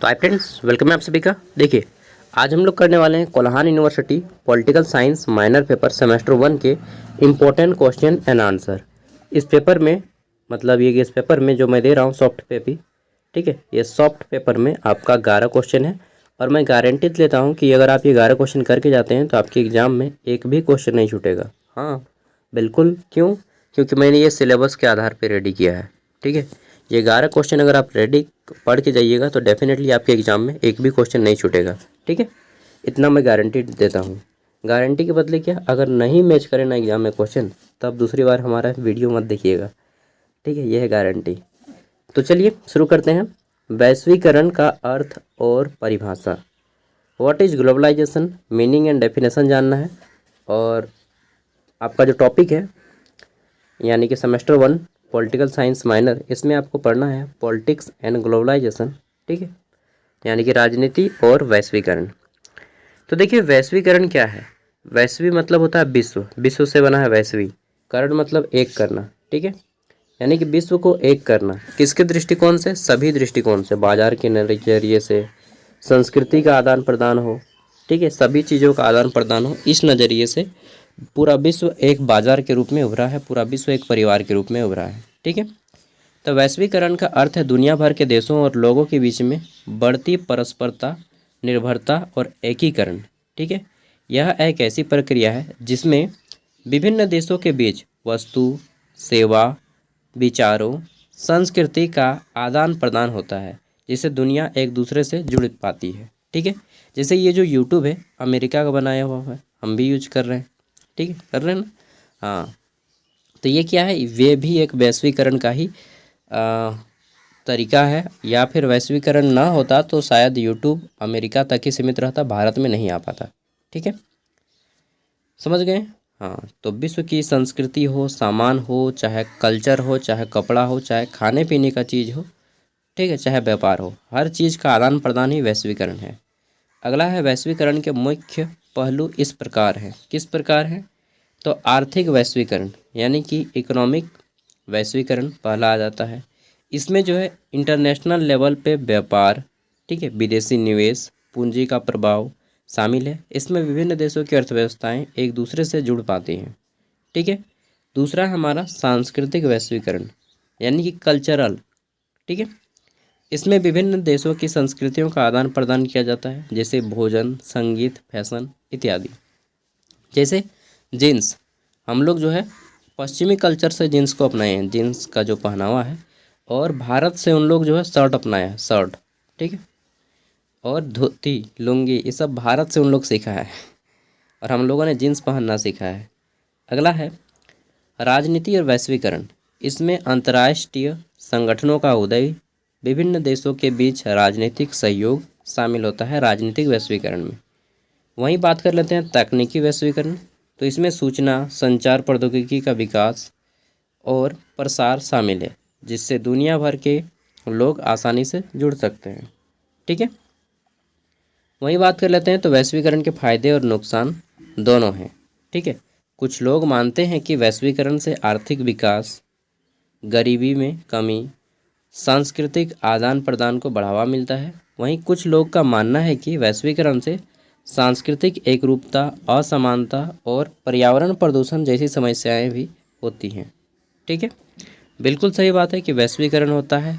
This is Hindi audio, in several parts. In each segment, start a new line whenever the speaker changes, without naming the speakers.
तो हाय फ्रेंड्स, वेलकम है आप सभी का। देखिए, आज हम लोग करने वाले हैं Kolhan university political science minor paper semester 1 के इम्पोर्टेंट क्वेश्चन एंड आंसर। इस पेपर में मतलब ये इस पेपर में जो मैं दे रहा हूँ सॉफ्ट पेपर, ठीक है, ये सॉफ्ट पेपर में आपका 11 क्वेश्चन है और मैं गारंटी लेता हूँ कि अगर आप ये 11 क्वेश्चन करके जाते हैं तो आपके एग्ज़ाम में एक भी क्वेश्चन नहीं छूटेगा। हाँ बिल्कुल, क्यों? क्योंकि मैंने ये सिलेबस के आधार पर रेडी किया है। ठीक है, ये 11 क्वेश्चन अगर आप रेडी पढ़ के जाइएगा तो डेफिनेटली आपके एग्ज़ाम में एक भी क्वेश्चन नहीं छूटेगा। ठीक है, इतना मैं गारंटी देता हूँ। गारंटी के बदले क्या, अगर नहीं मैच करे ना एग्ज़ाम में क्वेश्चन तब दूसरी बार हमारा वीडियो मत देखिएगा। ठीक है, यह है गारंटी। तो चलिए शुरू करते हैं। वैश्वीकरण का अर्थ और परिभाषा। What is globalization, meaning and definition जानना है। और आपका जो टॉपिक है यानी कि सेमेस्टर 1 पॉलिटिकल साइंस माइनर, इसमें आपको पढ़ना है पॉलिटिक्स एंड ग्लोबलाइजेशन। ठीक है, यानी कि राजनीति और वैश्वीकरण। तो देखिए, वैश्वीकरण क्या है? वैश्वी मतलब होता है विश्व, विश्व से बना है वैश्वी। करण मतलब एक करना। ठीक है, यानी कि विश्व को एक करना। किसके दृष्टिकोण से? सभी दृष्टिकोण से, बाजार के नज़रिए से, संस्कृति का आदान प्रदान हो, ठीक है, सभी चीज़ों का आदान प्रदान हो, इस नज़रिए से पूरा विश्व एक बाजार के रूप में उभरा है, पूरा विश्व एक परिवार के रूप में उभरा है। ठीक है, तो वैश्वीकरण का अर्थ है दुनिया भर के देशों और लोगों के बीच में बढ़ती परस्परता, निर्भरता और एकीकरण। ठीक है, यह एक ऐसी प्रक्रिया है जिसमें विभिन्न देशों के बीच वस्तु, सेवा, विचारों, संस्कृति का आदान प्रदान होता है, जिससे दुनिया एक दूसरे से जुड़ पाती है। ठीक है, जैसे ये जो यूट्यूब है अमेरिका का बनाया हुआ है, हम भी यूज कर रहे हैं। ठीक है, कर रहे हैं ना? हाँ, तो ये क्या है? वे भी एक वैश्वीकरण का ही तरीका है, या फिर वैश्वीकरण ना होता तो शायद यूट्यूब अमेरिका तक ही सीमित रहता, भारत में नहीं आ पाता। ठीक है, समझ गए? हाँ, तो विश्व की संस्कृति हो, सामान हो, चाहे कल्चर हो, चाहे कपड़ा हो, चाहे खाने पीने का चीज़ हो, ठीक है, चाहे व्यापार हो, हर चीज़ का आदान प्रदान ही वैश्वीकरण है। अगला है वैश्वीकरण के मुख्य पहलू इस प्रकार हैं। किस प्रकार है? तो आर्थिक वैश्वीकरण यानी कि इकोनॉमिक वैश्वीकरण पहला आ जाता है। इसमें जो है इंटरनेशनल लेवल पे व्यापार, ठीक है, विदेशी निवेश, पूंजी का प्रभाव शामिल है। इसमें विभिन्न देशों की अर्थव्यवस्थाएं एक दूसरे से जुड़ पाती हैं। ठीक है, दूसरा हमारा सांस्कृतिक वैश्वीकरण यानी कि कल्चरल। ठीक है, इसमें विभिन्न देशों की संस्कृतियों का आदान प्रदान किया जाता है, जैसे भोजन, संगीत, फैशन इत्यादि। जैसे जीन्स, हम लोग जो है पश्चिमी कल्चर से जीन्स को अपनाए हैं, जीन्स का जो पहनावा है, और भारत से उन लोग जो है शर्ट अपनाया है, शर्ट। ठीक है, और धोती, लुंगी, ये सब भारत से उन लोग सीखा है और हम लोगों ने जीन्स पहनना सीखा है। अगला है राजनीति और वैश्वीकरण। इसमें अंतर्राष्ट्रीय संगठनों का उदय, विभिन्न देशों के बीच राजनीतिक सहयोग शामिल होता है राजनीतिक वैश्वीकरण में। वहीं बात कर लेते हैं तकनीकी वैश्वीकरण। तो इसमें सूचना संचार प्रौद्योगिकी का विकास और प्रसार शामिल है, जिससे दुनिया भर के लोग आसानी से जुड़ सकते हैं। ठीक है, वहीं बात कर लेते हैं तो वैश्वीकरण के फायदे और नुकसान दोनों हैं। ठीक है, कुछ लोग मानते हैं कि वैश्वीकरण से आर्थिक विकास, गरीबी में कमी, सांस्कृतिक आदान प्रदान को बढ़ावा मिलता है। वहीं कुछ लोग का मानना है कि वैश्वीकरण से सांस्कृतिक एकरूपता, असमानता और पर्यावरण प्रदूषण जैसी समस्याएं भी होती हैं। ठीक है, बिल्कुल सही बात है कि वैश्वीकरण होता है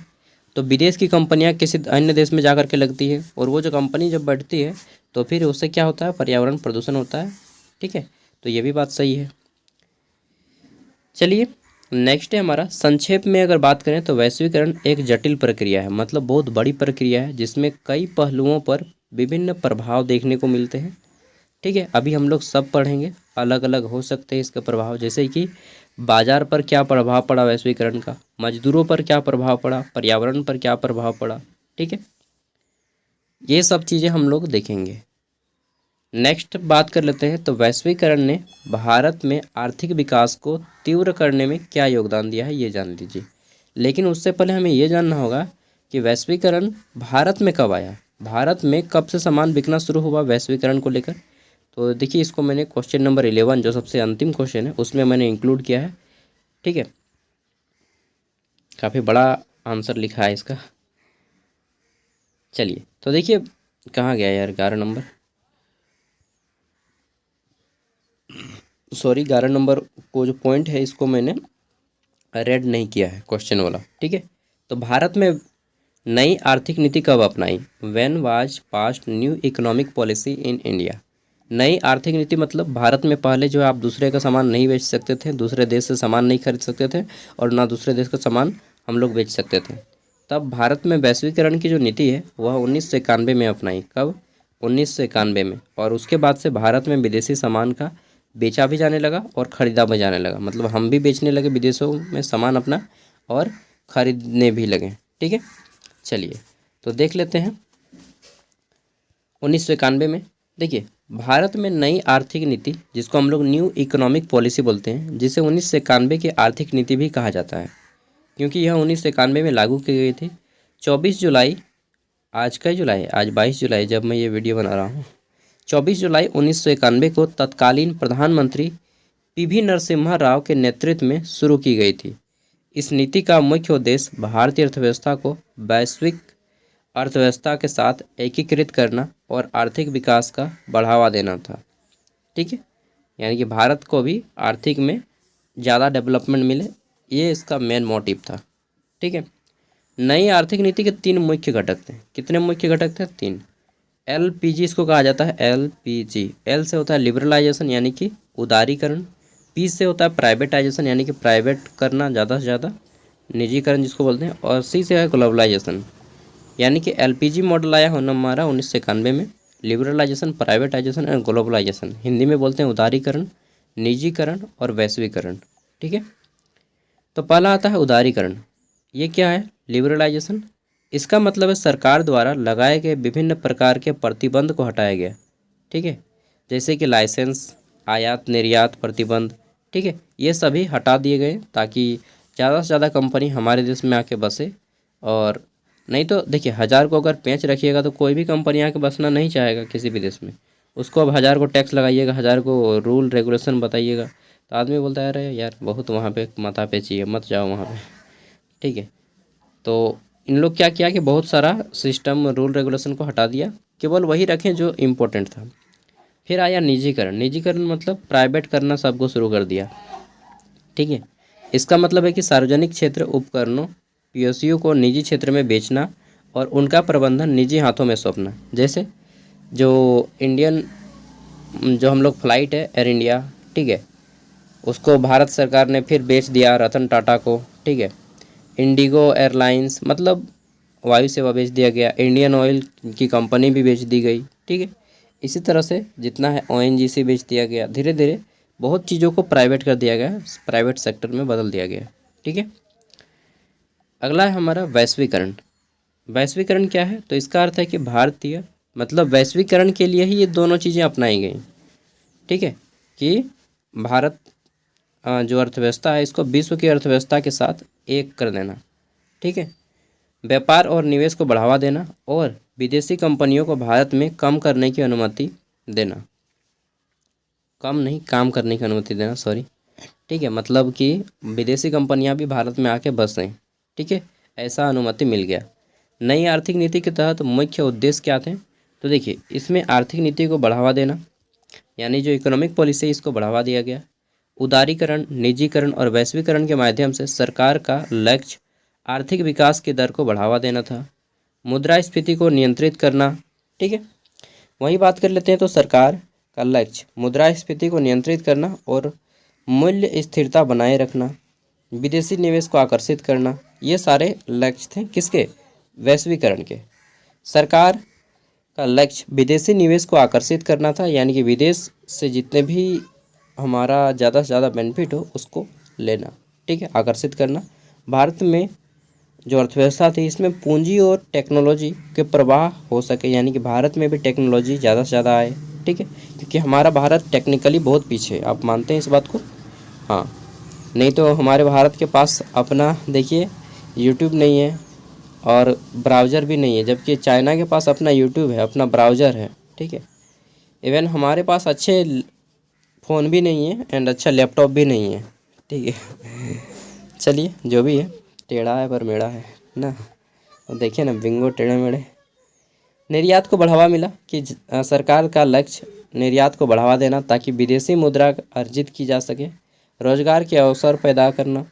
तो विदेश की कंपनियां किसी अन्य देश में जा कर के लगती है, और वो जो कंपनी जब बढ़ती है तो फिर उससे क्या होता है? पर्यावरण प्रदूषण होता है। ठीक है, तो ये भी बात सही है। चलिए नेक्स्ट है हमारा, संक्षेप में अगर बात करें तो वैश्वीकरण एक जटिल प्रक्रिया है, मतलब बहुत बड़ी प्रक्रिया है, जिसमें कई पहलुओं पर विभिन्न प्रभाव देखने को मिलते हैं। ठीक है, अभी हम लोग सब पढ़ेंगे, अलग अलग हो सकते हैं इसके प्रभाव, जैसे कि बाजार पर क्या प्रभाव पड़ा वैश्वीकरण का, मजदूरों पर क्या प्रभाव पड़ा, पर्यावरण पर क्या प्रभाव पड़ा। ठीक है, ये सब चीज़ें हम लोग देखेंगे। नेक्स्ट बात कर लेते हैं तो वैश्वीकरण ने भारत में आर्थिक विकास को तीव्र करने में क्या योगदान दिया है, ये जान लीजिए। लेकिन उससे पहले हमें ये जानना होगा कि वैश्वीकरण भारत में कब आया, भारत में कब से सामान बिकना शुरू हुआ वैश्वीकरण को लेकर। तो देखिए, इसको मैंने क्वेश्चन नंबर 11 जो सबसे अंतिम क्वेश्चन है उसमें मैंने इंक्लूड किया है। ठीक है, काफ़ी बड़ा आंसर लिखा है इसका। चलिए तो देखिए कहाँ गया यार 11 नंबर, सॉरी 11 नंबर को जो पॉइंट है इसको मैंने रेड नहीं किया है क्वेश्चन वाला, ठीक है। तो भारत में नई आर्थिक नीति कब अपनाई, when was passed new economic policy in India. नई आर्थिक नीति मतलब भारत में पहले जो है आप दूसरे का सामान नहीं बेच सकते थे, दूसरे देश से सामान नहीं खरीद सकते थे और ना दूसरे देश का सामान हम लोग बेच सकते थे। तब भारत में वैश्वीकरण की जो नीति है वह 1991 में अपनाई। कब, 1991 में। और उसके बाद से भारत में विदेशी सामान का बेचा भी जाने लगा और ख़रीदा भी जाने लगा, मतलब हम भी बेचने लगे विदेशों में सामान अपना और ख़रीदने भी लगे, ठीक है। चलिए तो देख लेते हैं 1991 में। देखिए भारत में नई आर्थिक नीति जिसको हम लोग न्यू इकोनॉमिक पॉलिसी बोलते हैं, जिसे 1991 की आर्थिक नीति भी कहा जाता है, क्योंकि यह 1991 में लागू की गई थी। 24 जुलाई, आज का ही जुलाई है, आज 22 जुलाई जब मैं ये वीडियो बना रहा हूँ, 24 जुलाई 1991 को तत्कालीन प्रधानमंत्री पीवी नरसिम्हा राव के नेतृत्व में शुरू की गई थी। इस नीति का मुख्य उद्देश्य भारतीय अर्थव्यवस्था को वैश्विक अर्थव्यवस्था के साथ एकीकृत करना और आर्थिक विकास का बढ़ावा देना था, ठीक है। यानी कि भारत को भी आर्थिक में ज़्यादा डेवलपमेंट मिले, ये इसका मेन मोटिव था, ठीक है। नई आर्थिक नीति के 3 मुख्य घटक थे। कितने मुख्य घटक थे? 3। एलपीजी इसको कहा जाता है, एलपीजी। एल से होता है लिबरलाइजेशन यानी कि उदारीकरण, पी से होता है प्राइवेटाइजेशन यानी कि प्राइवेट करना ज़्यादा से ज़्यादा, निजीकरण जिसको बोलते हैं, और सी से है ग्लोबलाइजेशन। यानी कि एलपीजी मॉडल आया होना हमारा 1991 में, लिबरलाइजेशन, प्राइवेटाइजेशन और ग्लोबलाइजेशन, हिंदी में बोलते हैं उदारीकरण, निजीकरण और वैश्वीकरण, ठीक है। तो पहला आता है उदारीकरण। ये क्या है? लिबरलाइजेशन। इसका मतलब है सरकार द्वारा लगाए गए विभिन्न प्रकार के प्रतिबंध को हटाया गया, ठीक है। जैसे कि लाइसेंस, आयात निर्यात प्रतिबंध, ठीक है, ये सभी हटा दिए गए ताकि ज़्यादा से ज़्यादा कंपनी हमारे देश में आके बसे। और नहीं तो देखिए 1000 को अगर पेंच रखिएगा तो कोई भी कंपनी आके बसना नहीं चाहेगा किसी भी देश में। उसको अब 1000 को टैक्स लगाइएगा, 1000 को रूल रेगुलेशन बताइएगा तो आदमी बोलता है अरे यार बहुत वहाँ पे माथा पे चाहिए, मत जाओ वहाँ पे, ठीक है। तो इन लोग क्या किया कि बहुत सारा सिस्टम रूल रेगुलेशन को हटा दिया, केवल वही रखें जो इम्पोर्टेंट था। फिर आया निजीकरण। निजीकरण मतलब प्राइवेट करना सबको शुरू कर दिया, ठीक है। इसका मतलब है कि सार्वजनिक क्षेत्र उपकरणों पीएसयू को निजी क्षेत्र में बेचना और उनका प्रबंधन निजी हाथों में सौंपना। जैसे जो इंडियन जो हम लोग फ्लाइट है एयर इंडिया, ठीक है, उसको भारत सरकार ने फिर बेच दिया रतन टाटा को, ठीक है। इंडिगो एयरलाइंस मतलब वायु सेवा बेच दिया गया, इंडियन ऑयल की कंपनी भी बेच दी गई, ठीक है। इसी तरह से जितना है ओएनजीसी बेच दिया गया, धीरे धीरे बहुत चीज़ों को प्राइवेट कर दिया गया, प्राइवेट सेक्टर में बदल दिया गया, ठीक है। अगला है हमारा वैश्वीकरण। वैश्वीकरण क्या है? तो इसका अर्थ है कि भारतीय मतलब वैश्वीकरण के लिए ही ये दोनों चीज़ें अपनाई गई, ठीक है, कि भारत जो अर्थव्यवस्था है इसको विश्व की अर्थव्यवस्था के साथ एक कर देना, ठीक है। व्यापार और निवेश को बढ़ावा देना और विदेशी कंपनियों को भारत में कम करने की अनुमति देना, कम नहीं काम करने की अनुमति देना, सॉरी, ठीक है। मतलब कि विदेशी कंपनियां भी भारत में आके बस रहीं, ठीक है, ऐसा अनुमति मिल गया। नई आर्थिक नीति के तहत मुख्य उद्देश्य क्या थे? तो देखिए इसमें आर्थिक नीति को बढ़ावा देना यानी जो इकोनॉमिक पॉलिसी इसको बढ़ावा दिया गया। उदारीकरण, निजीकरण और वैश्वीकरण के माध्यम से सरकार का लक्ष्य आर्थिक विकास की दर को बढ़ावा देना था। मुद्रास्फीति को नियंत्रित करना, ठीक है। वही बात कर लेते हैं तो सरकार का लक्ष्य मुद्रास्फीति को नियंत्रित करना और मूल्य स्थिरता बनाए रखना, विदेशी निवेश को आकर्षित करना, ये सारे लक्ष्य थे किसके? वैश्वीकरण के। सरकार का लक्ष्य विदेशी निवेश को आकर्षित करना था, यानी कि विदेश से जितने भी हमारा ज़्यादा से ज़्यादा बेनिफिट हो उसको लेना, ठीक है, आकर्षित करना। भारत में जो अर्थव्यवस्था थी इसमें पूंजी और टेक्नोलॉजी के प्रवाह हो सके, यानी कि भारत में भी टेक्नोलॉजी ज़्यादा से ज़्यादा आए, ठीक है, क्योंकि हमारा भारत टेक्निकली बहुत पीछे है। आप मानते हैं इस बात को? हाँ, नहीं तो हमारे भारत के पास अपना देखिए यूट्यूब नहीं है और ब्राउज़र भी नहीं है, जबकि चाइना के पास अपना यूट्यूब है, अपना ब्राउज़र है, ठीक है। इवन हमारे पास अच्छे फ़ोन भी नहीं है एंड अच्छा लैपटॉप भी नहीं है, ठीक है। चलिए जो भी है, टेढ़ा है पर मेढ़ा है ना। और देखिए ना बिंगो टेढ़े मेढ़े, निर्यात को बढ़ावा मिला कि सरकार का लक्ष्य निर्यात को बढ़ावा देना ताकि विदेशी मुद्रा अर्जित की जा सके, रोजगार के अवसर पैदा करना।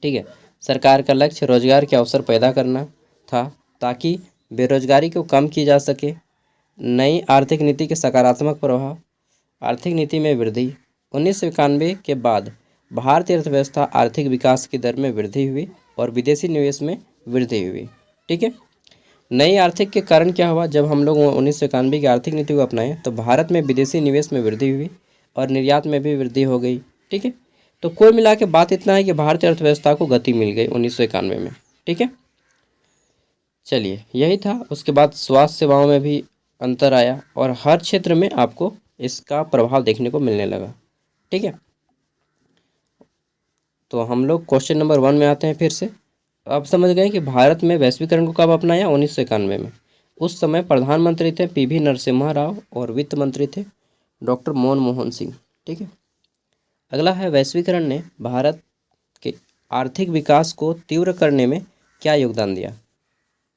ठीक है, सरकार का लक्ष्य रोजगार के अवसर पैदा करना था ताकि बेरोजगारी को कम की जा सके। नई आर्थिक नीति के सकारात्मक प्रभाव, आर्थिक नीति में वृद्धि। 1991 के बाद भारतीय अर्थव्यवस्था आर्थिक विकास की दर में वृद्धि हुई और विदेशी निवेश में वृद्धि हुई। ठीक है, नई आर्थिक के कारण क्या हुआ, जब हम लोग 1991 की आर्थिक नीति को अपनाए तो भारत में विदेशी निवेश में वृद्धि हुई और निर्यात में भी वृद्धि हो गई। ठीक है, तो कुल मिला के बात इतना है कि भारतीय अर्थव्यवस्था को गति मिल गई 1991 में। ठीक है, चलिए यही था। उसके बाद स्वास्थ्य सेवाओं में भी अंतर आया और हर क्षेत्र में आपको इसका प्रभाव देखने को मिलने लगा। ठीक है, तो हम लोग क्वेश्चन नंबर 1 में आते हैं फिर से। अब समझ गए कि भारत में वैश्वीकरण को कब अपनाया, 1991 में। उस समय प्रधानमंत्री थे पीवी नरसिम्हा राव और वित्त मंत्री थे डॉक्टर मनमोहन सिंह। ठीक है, अगला है वैश्वीकरण ने भारत के आर्थिक विकास को तीव्र करने में क्या योगदान दिया।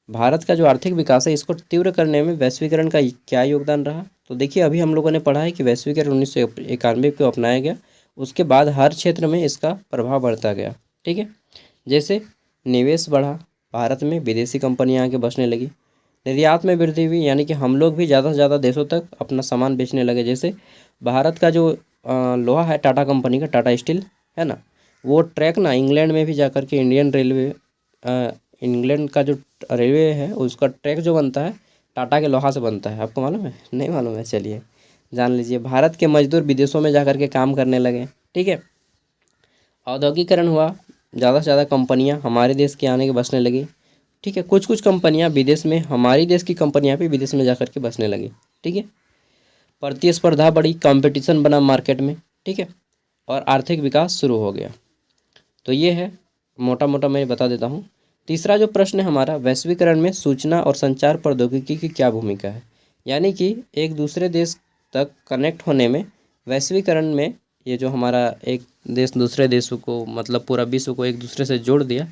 भारत का जो आर्थिक विकास है इसको तीव्र करने में वैश्वीकरण का क्या योगदान रहा। तो देखिए अभी हम लोगों ने पढ़ा है कि वैश्वीकरण 1991 को अपनाया गया, उसके बाद हर क्षेत्र में इसका प्रभाव बढ़ता गया। ठीक है, जैसे निवेश बढ़ा, भारत में विदेशी कंपनियां आके बसने लगी, निर्यात में वृद्धि हुई, यानी कि हम लोग भी ज़्यादा से ज़्यादा देशों तक अपना सामान बेचने लगे। जैसे भारत का जो लोहा है टाटा कंपनी का, टाटा स्टील है ना, वो ट्रैक ना इंग्लैंड में भी जाकर के इंडियन रेलवे, इंग्लैंड का जो रेलवे है उसका ट्रैक जो बनता है टाटा के लोहा से बनता है। आपको मालूम है? नहीं मालूम है? चलिए जान लीजिए। भारत के मजदूर विदेशों में जाकर के काम करने लगे। ठीक है, औद्योगिकरण हुआ, ज़्यादा से ज़्यादा कंपनियां हमारे देश के आने के बसने लगी। ठीक है, कुछ कुछ कंपनियां विदेश में, हमारी देश की कंपनियां भी विदेश में जाकर के बसने लगी। ठीक है, प्रतिस्पर्धा बढ़ी, कंपटीशन बना मार्केट में। ठीक है, और आर्थिक विकास शुरू हो गया। तो ये है मोटा मोटा मैं बता देता हूँ। तीसरा जो प्रश्न है हमारा, वैश्वीकरण में सूचना और संचार प्रौद्योगिकी की क्या भूमिका है। यानी कि एक दूसरे देश तक कनेक्ट होने में वैश्वीकरण में, ये जो हमारा एक देश दूसरे देशों को, मतलब पूरा विश्व को एक दूसरे से जोड़ दिया,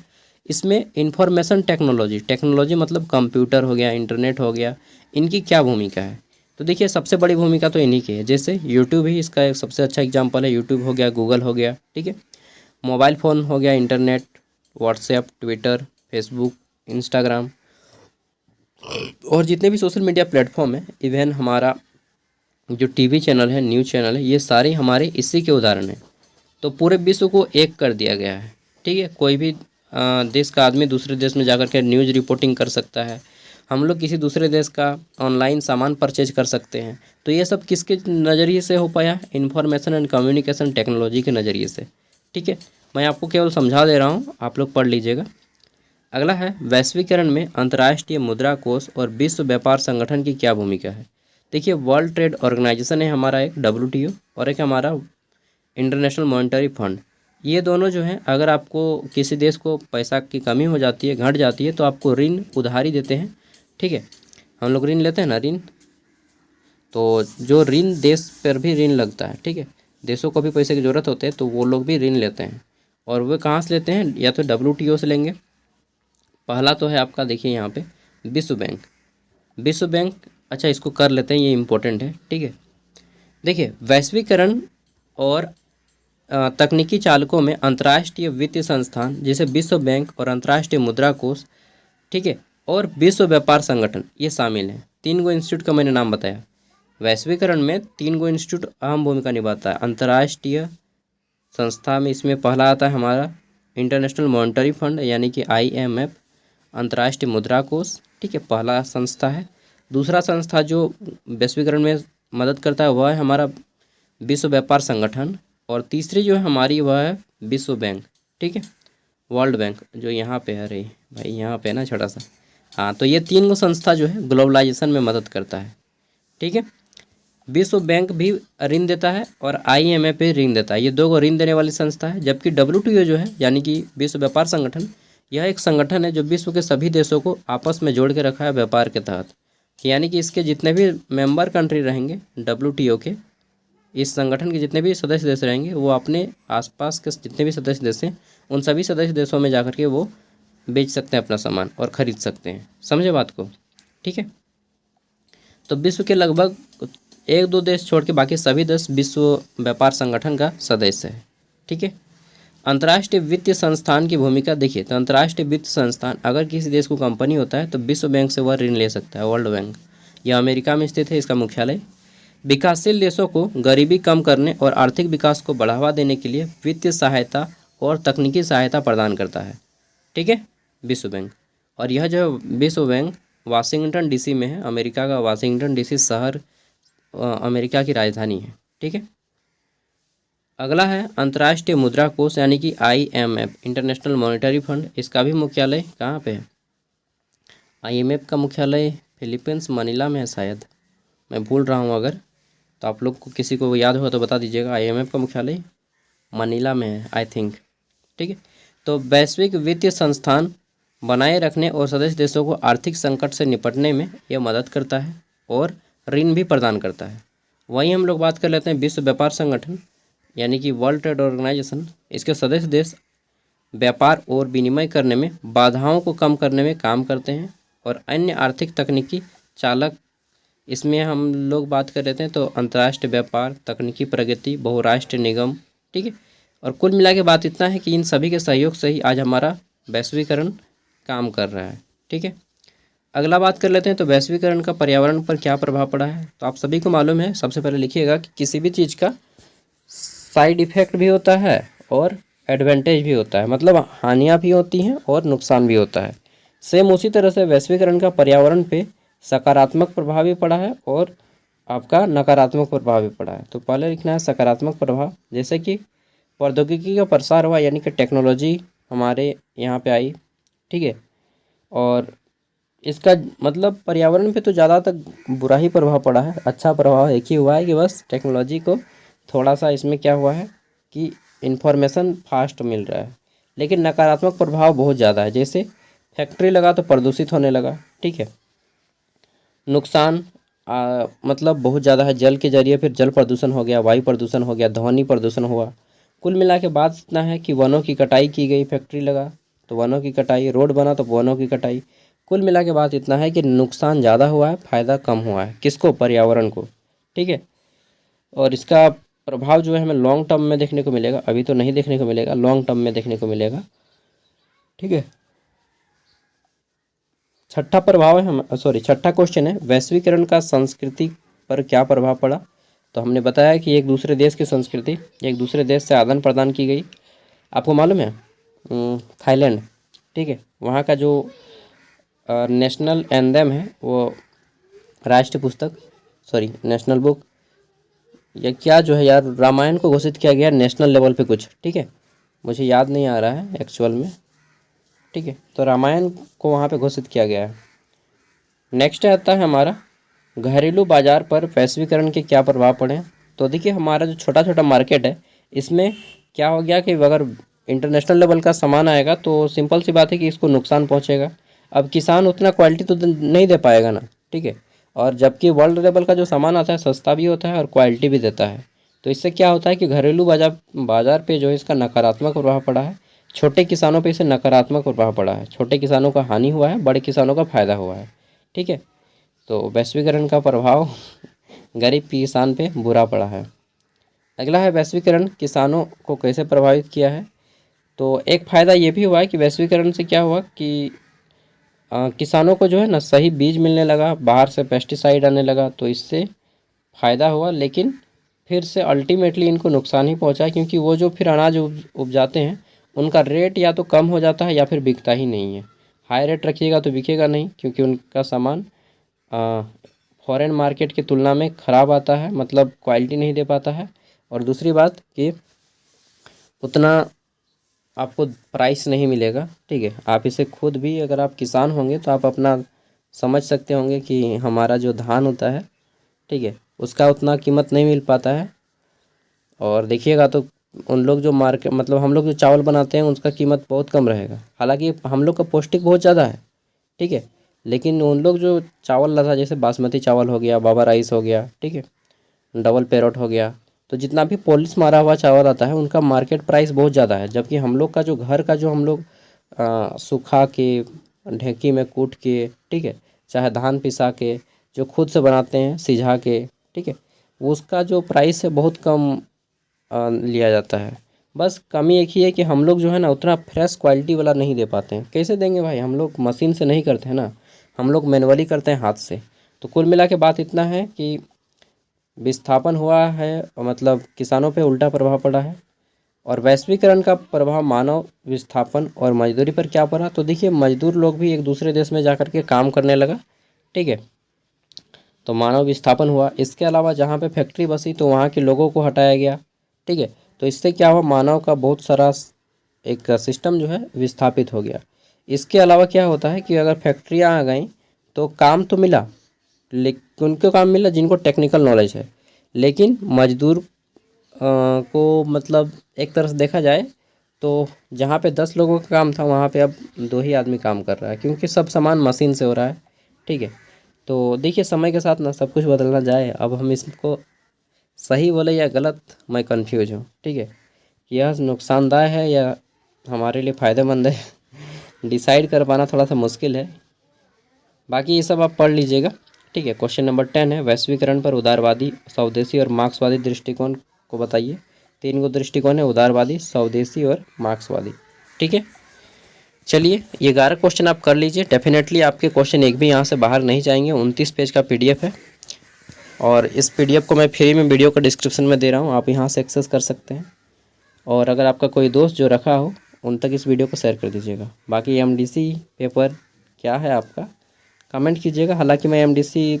इसमें इंफॉर्मेशन टेक्नोलॉजी मतलब कंप्यूटर हो गया, इंटरनेट हो गया, इनकी क्या भूमिका है। तो देखिए सबसे बड़ी भूमिका तो इन्हीं की है। जैसे यूट्यूब ही इसका एक सबसे अच्छा एग्जांपल है। यूट्यूब हो गया, गूगल हो गया। ठीक है, मोबाइल फ़ोन हो गया, internet, WhatsApp, Twitter, Facebook, Instagram और जितने भी सोशल मीडिया प्लेटफॉर्म है, इवन हमारा जो टीवी चैनल है, न्यूज़ चैनल है, ये सारे हमारे इसी के उदाहरण हैं। तो पूरे विश्व को एक कर दिया गया है। ठीक है, कोई भी देश का आदमी दूसरे देश में जाकर के न्यूज़ रिपोर्टिंग कर सकता है। हम लोग किसी दूसरे देश का ऑनलाइन सामान परचेज कर सकते हैं। तो ये सब किसके नज़रिए से हो पाया? इंफॉर्मेशन एंड कम्युनिकेशन टेक्नोलॉजी के नज़रिए से। ठीक है, मैं आपको केवल समझा दे रहा हूँ, आप लोग पढ़ लीजिएगा। अगला है वैश्वीकरण में अंतर्राष्ट्रीय मुद्रा कोष और विश्व व्यापार संगठन की क्या भूमिका है। देखिए वर्ल्ड ट्रेड ऑर्गेनाइजेशन है हमारा एक, WTO, और एक हमारा इंटरनेशनल मॉनेटरी फंड। ये दोनों जो हैं, अगर आपको किसी देश को पैसा की कमी हो जाती है, घट जाती है, तो आपको ऋण उधारी देते हैं। ठीक है, हम लोग ऋण लेते हैं ना, ऋण, तो जो ऋण देश पर भी ऋण लगता है। ठीक है, देशों को भी पैसे की ज़रूरत होते हैं तो वो लोग भी ऋण लेते हैं। और वो कहाँ से लेते हैं? या तो WTO से लेंगे। पहला तो है आपका, देखिए यहाँ पे विश्व बैंक। विश्व बैंक, अच्छा इसको कर लेते हैं, ये इम्पोर्टेंट है। ठीक है, देखिए वैश्वीकरण और तकनीकी चालकों में अंतर्राष्ट्रीय वित्तीय संस्थान जैसे विश्व बैंक और अंतर्राष्ट्रीय मुद्रा कोष, ठीक है, और विश्व व्यापार संगठन, ये शामिल हैं। 3 गो इंस्टीट्यूट का मैंने नाम बताया। वैश्वीकरण में 3 गो इंस्टीट्यूट अहम भूमिका निभाता है। अंतर्राष्ट्रीय संस्था में इसमें पहला आता है हमारा इंटरनेशनल मॉनेटरी फंड यानी कि IMF, अंतर्राष्ट्रीय मुद्रा कोष। ठीक है, पहला संस्था है। दूसरा संस्था जो वैश्वीकरण में मदद करता है वह है हमारा विश्व व्यापार संगठन, और तीसरी जो है हमारी वह है विश्व बैंक। ठीक है, वर्ल्ड बैंक जो यहाँ पे है, रही भाई यहाँ पे है ना छोटा सा। हाँ, तो ये 3 गो संस्था जो है ग्लोबलाइजेशन में मदद करता है। ठीक है, विश्व बैंक भी ऋण देता है और IMF भी ऋण देता है। ये 2 गो ऋण देने वाली संस्था है। जबकि WTO जो है यानी कि विश्व व्यापार संगठन, यह एक संगठन है जो विश्व के सभी देशों को आपस में जोड़ के रखा है व्यापार के तहत। यानी कि इसके जितने भी मेंबर कंट्री रहेंगे WTO के, इस संगठन के जितने भी सदस्य देश रहेंगे, वो अपने आसपास के जितने भी सदस्य देश हैं उन सभी सदस्य देशों में जाकर के वो बेच सकते हैं अपना सामान और ख़रीद सकते हैं। समझे बात को? ठीक है, तो विश्व के लगभग 1-2 देश छोड़ के बाकी सभी देश विश्व व्यापार संगठन का सदस्य है। ठीक है। अंतर्राष्ट्रीय वित्तीय संस्थान की भूमिका देखिए, तो अंतर्राष्ट्रीय वित्तीय संस्थान अगर किसी देश को कंपनी होता है तो विश्व बैंक से वह ऋण ले सकता है। वर्ल्ड बैंक यह अमेरिका में स्थित है, इसका मुख्यालय। विकासशील देशों को गरीबी कम करने और आर्थिक विकास को बढ़ावा देने के लिए वित्तीय सहायता और तकनीकी सहायता प्रदान करता है। ठीक है, विश्व बैंक। और यह जो विश्व बैंक वाशिंगटन डीसी में है, अमेरिका का वाशिंगटन डीसी शहर अमेरिका की राजधानी है। ठीक है। अगला है अंतर्राष्ट्रीय मुद्रा कोष यानी कि IMF, इंटरनेशनल मॉनेटरी फंड। इसका भी मुख्यालय कहाँ पे है? IMF का मुख्यालय फिलीपींस मनीला में है शायद, मैं भूल रहा हूँ। अगर तो आप लोग को किसी को याद हो तो बता दीजिएगा। IMF का मुख्यालय मनीला में है आई थिंक। ठीक है। तो वैश्विक वित्तीय संस्थान बनाए रखने और सदस्य देशों को आर्थिक संकट से निपटने में यह मदद करता है और ऋण भी प्रदान करता है। वहीं हम लोग बात कर लेते हैं विश्व व्यापार संगठन यानी कि वर्ल्ड ट्रेड ऑर्गेनाइजेशन। इसके सदस्य देश व्यापार और विनिमय करने में बाधाओं को कम करने में काम करते हैं और अन्य आर्थिक तकनीकी चालक इसमें हम लोग बात कर लेते हैं तो अंतर्राष्ट्रीय व्यापार, तकनीकी प्रगति, बहुराष्ट्रीय निगम। ठीक है। और कुल मिला के बात इतना है कि इन सभी के सहयोग से ही आज हमारा वैश्वीकरण काम कर रहा है। ठीक है। अगला बात कर लेते हैं तो वैश्वीकरण का पर्यावरण पर क्या प्रभाव पड़ा है। तो आप सभी को मालूम है, सबसे पहले लिखिएगा कि किसी भी चीज़ का साइड इफ़ेक्ट भी होता है और एडवांटेज भी होता है, मतलब हानियाँ भी होती हैं और नुकसान भी होता है। सेम उसी तरह से वैश्वीकरण का पर्यावरण पे सकारात्मक प्रभाव भी पड़ा है और आपका नकारात्मक प्रभाव भी पड़ा है। तो पहले लिखना है सकारात्मक प्रभाव, जैसे कि प्रौद्योगिकी का प्रसार हुआ यानी कि टेक्नोलॉजी हमारे यहाँ पे आई। ठीक है। और इसका मतलब पर्यावरण पे तो ज़्यादा तक बुरा ही प्रभाव पड़ा है, अच्छा प्रभाव एक ही हुआ है कि बस टेक्नोलॉजी को थोड़ा सा इसमें क्या हुआ है कि इन्फॉर्मेशन फास्ट मिल रहा है। लेकिन नकारात्मक प्रभाव बहुत ज़्यादा है, जैसे फैक्ट्री लगा तो प्रदूषित होने लगा। ठीक है। नुकसान मतलब बहुत ज़्यादा है, जल के जरिए फिर जल प्रदूषण हो गया, वायु प्रदूषण हो गया, ध्वनि प्रदूषण हुआ। कुल मिला के बात इतना है कि वनों की कटाई की गई, फैक्ट्री लगा तो वनों की कटाई, रोड बना तो वनों की कटाई। कुल मिला के बात इतना है कि नुकसान ज़्यादा हुआ है, फ़ायदा कम हुआ है। किसको? पर्यावरण को। ठीक है। और इसका प्रभाव जो है हमें लॉन्ग टर्म में देखने को मिलेगा, अभी तो नहीं देखने को मिलेगा, लॉन्ग टर्म में देखने को मिलेगा। ठीक है। छठा प्रभाव है छठा क्वेश्चन है वैश्वीकरण का संस्कृति पर क्या प्रभाव पड़ा। तो हमने बताया कि एक दूसरे देश की संस्कृति एक दूसरे देश से आदान प्रदान की गई। आपको मालूम है थाईलैंड, ठीक है, वहाँ का जो नेशनल एंथम है वो राष्ट्रीय पुस्तक नेशनल बुक या क्या जो है यार, रामायण को घोषित किया गया नेशनल लेवल पे कुछ। ठीक है, मुझे याद नहीं आ रहा है एक्चुअल में। ठीक है, तो रामायण को वहाँ पे घोषित किया गया है। नेक्स्ट आता है हमारा घरेलू बाजार पर वैश्वीकरण के क्या प्रभाव पड़े। तो देखिए हमारा जो छोटा छोटा मार्केट है इसमें क्या हो गया कि अगर इंटरनेशनल लेवल का सामान आएगा तो सिंपल सी बात है कि इसको नुकसान पहुंचेगा। अब किसान उतना क्वालिटी तो नहीं दे पाएगा ना। ठीक है, और जबकि वर्ल्ड लेवल का जो सामान आता है सस्ता भी होता है और क्वालिटी भी देता है। तो इससे क्या होता है कि घरेलू बाजार पे जो है इसका नकारात्मक प्रभाव पड़ा है। छोटे किसानों पे इसे नकारात्मक प्रभाव पड़ा है। छोटे किसानों का हानि हुआ है, बड़े किसानों का फायदा हुआ है। ठीक है, तो वैश्वीकरण का प्रभाव गरीब किसान पे बुरा पड़ा है। अगला है वैश्वीकरण किसानों को कैसे प्रभावित किया है। तो एक फ़ायदा ये भी हुआ है कि वैश्वीकरण से क्या हुआ कि किसानों को जो है ना सही बीज मिलने लगा, बाहर से पेस्टिसाइड आने लगा, तो इससे फ़ायदा हुआ। लेकिन फिर से अल्टीमेटली इनको नुकसान ही पहुंचा, क्योंकि वो जो फिर अनाज उपजाते हैं उनका रेट या तो कम हो जाता है या फिर बिकता ही नहीं है। हाई रेट रखिएगा तो बिकेगा नहीं, क्योंकि उनका सामान फॉरेन मार्केट की तुलना में ख़राब आता है, मतलब क्वालिटी नहीं दे पाता है। और दूसरी बात कि उतना आपको प्राइस नहीं मिलेगा। ठीक है, आप इसे खुद भी अगर आप किसान होंगे तो आप अपना समझ सकते होंगे कि हमारा जो धान होता है, ठीक है, उसका उतना कीमत नहीं मिल पाता है। और देखिएगा तो उन लोग जो मार्केट मतलब हम लोग जो चावल बनाते हैं उसका कीमत बहुत कम रहेगा। हालांकि हम लोग का पौष्टिक बहुत ज़्यादा है। ठीक है, लेकिन उन लोग जो चावल लगा जैसे बासमती चावल हो गया, बाबा राइस हो गया, ठीक है, डबल पैरोट हो गया, तो जितना भी पॉलिश मारा हुआ चावल आता है उनका मार्केट प्राइस बहुत ज़्यादा है। जबकि हम लोग का जो घर का जो हम लोग सुखा के ढेंकी में कूट के, ठीक है, चाहे धान पिसा के जो खुद से बनाते हैं सिझा के, ठीक है, उसका जो प्राइस है बहुत कम लिया जाता है। बस कमी एक ही है कि हम लोग जो है ना उतना फ्रेश क्वालिटी वाला नहीं दे पाते हैं। कैसे देंगे भाई, हम लोग मशीन से नहीं करते हैं ना, हम लोग मैनुअली करते हैं हाथ से। तो कुल मिला के बात इतना है कि विस्थापन हुआ है, मतलब किसानों पे उल्टा प्रभाव पड़ा है। और वैश्वीकरण का प्रभाव मानव विस्थापन और मजदूरी पर क्या पड़ा, तो देखिए मजदूर लोग भी एक दूसरे देश में जाकर के काम करने लगा, ठीक है, तो मानव विस्थापन हुआ। इसके अलावा जहाँ पे फैक्ट्री बसी तो वहाँ के लोगों को हटाया गया, ठीक है, तो इससे क्या हुआ, मानव का बहुत सारा एक सिस्टम जो है विस्थापित हो गया। इसके अलावा क्या होता है कि अगर फैक्ट्रियाँ आ गई तो काम तो मिला, लेकिन उनको काम मिला जिनको टेक्निकल नॉलेज है, लेकिन मजदूर को मतलब एक तरह से देखा जाए तो जहाँ पे 10 लोगों का काम था वहाँ पे अब 2 ही आदमी काम कर रहा है, क्योंकि सब सामान मशीन से हो रहा है, ठीक है। तो देखिए समय के साथ ना सब कुछ बदलना जाए। अब हम इसको सही बोले या गलत, मैं कंफ्यूज हूँ, ठीक है, यह नुकसानदायक है या हमारे लिए फ़ायदेमंद है डिसाइड कर पाना थोड़ा सा मुश्किल है। बाकी ये सब आप पढ़ लीजिएगा, ठीक है। क्वेश्चन नंबर 10 है, वैश्वीकरण पर उदारवादी, स्वदेशी और मार्क्सवादी दृष्टिकोण को बताइए। 3 गो दृष्टिकोण है, उदारवादी, स्वदेशी और मार्क्सवादी, ठीक है। चलिए ये 11 क्वेश्चन आप कर लीजिए, डेफिनेटली आपके क्वेश्चन एक भी यहाँ से बाहर नहीं जाएंगे। 29 पेज का PDF है और इस PDF को मैं फ्री में वीडियो का डिस्क्रिप्शन में दे रहा हूँ, आप यहाँ से एक्सेस कर सकते हैं। और अगर आपका कोई दोस्त जो रखा हो उन तक इस वीडियो को शेयर कर दीजिएगा। बाकी MDC पेपर क्या है आपका कमेंट कीजिएगा, हालांकि मैं MDC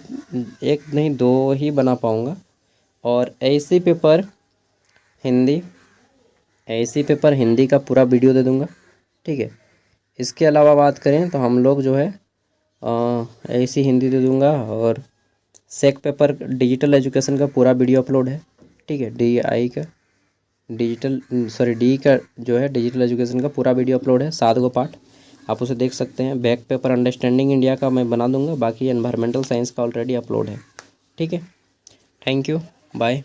1 नहीं 2 ही बना पाऊँगा। और AC पेपर हिंदी का पूरा वीडियो दे दूँगा, ठीक है। इसके अलावा बात करें तो हम लोग जो है AC हिंदी दे दूँगा, और सेक पेपर डिजिटल एजुकेशन का पूरा वीडियो अपलोड है, ठीक है। DI का जो है डिजिटल एजुकेशन का पूरा वीडियो अपलोड है, 7 गो पार्ट, आप उसे देख सकते हैं। बैक पेपर अंडरस्टैंडिंग इंडिया का मैं बना दूंगा, बाकी एनवायरमेंटल साइंस का ऑलरेडी अपलोड है, ठीक है। Thank you, bye.